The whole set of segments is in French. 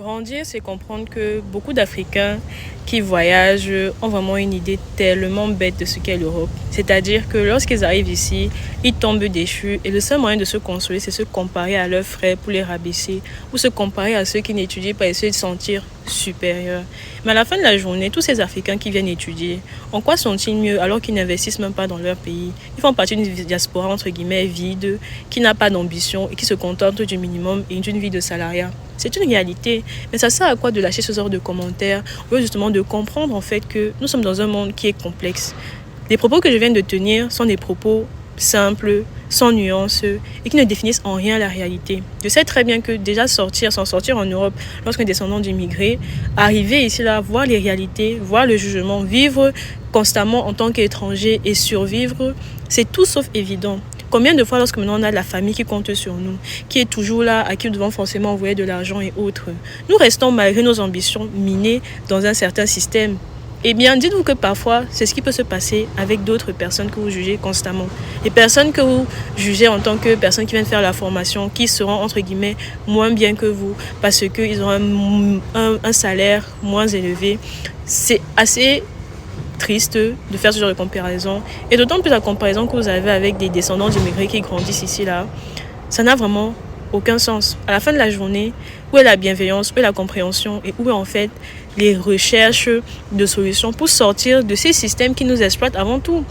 Grandir, c'est comprendre que beaucoup d'Africains qui voyagent ont vraiment une idée tellement bête de ce qu'est l'Europe. C'est-à-dire que lorsqu'ils arrivent ici, ils tombent déchus et le seul moyen de se consoler, c'est se comparer à leurs frères pour les rabaisser ou se comparer à ceux qui n'étudient pas et se sentir supérieurs. Mais à la fin de la journée, tous ces Africains qui viennent étudier, en quoi sont-ils mieux alors qu'ils n'investissent même pas dans leur pays? Ils font partie d'une diaspora entre guillemets vide, qui n'a pas d'ambition et qui se contente du minimum et d'une vie de salariat. C'est une réalité, mais ça sert à quoi de lâcher ce genre de commentaires ou justement de comprendre en fait que nous sommes dans un monde qui est complexe. Les propos que je viens de tenir sont des propos simples, sans nuances et qui ne définissent en rien la réalité. Je sais très bien que déjà s'en sortir en Europe lorsqu'un descendant d'immigrés, arriver ici là, voir les réalités, voir le jugement, vivre constamment en tant qu'étranger et survivre, c'est tout sauf évident. Combien de fois lorsque maintenant on a la famille qui compte sur nous, qui est toujours là, à qui nous devons forcément envoyer de l'argent et autres, nous restons malgré nos ambitions minées dans un certain système. Eh bien, dites-vous que parfois, c'est ce qui peut se passer avec d'autres personnes que vous jugez constamment. Les personnes que vous jugez en tant que personnes qui viennent faire la formation, qui seront, entre guillemets, moins bien que vous, parce qu'ils ont un salaire moins élevé. C'est assez triste de faire ce genre de comparaison. Et d'autant plus la comparaison que vous avez avec des descendants d'immigrés qui grandissent ici, là, ça n'a vraiment aucun sens. À la fin de la journée, où est la bienveillance, où est la compréhension et où est en fait les recherches de solutions pour sortir de ces systèmes qui nous exploitent avant tout?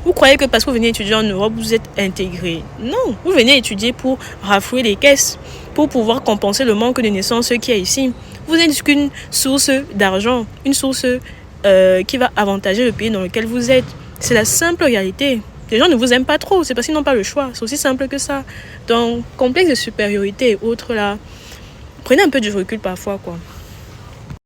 Vous croyez que parce que vous venez étudier en Europe, vous êtes intégré? Non, vous venez étudier pour raflouer les caisses, pour pouvoir compenser le manque de naissance qu'il y a ici. Vous n'êtes qu'une source d'argent, une source qui va avantager le pays dans lequel vous êtes. C'est la simple réalité. Les gens ne vous aiment pas trop, c'est parce qu'ils n'ont pas le choix. C'est aussi simple que ça. Donc, complexe de supériorité et autres là, prenez un peu du recul parfois, quoi.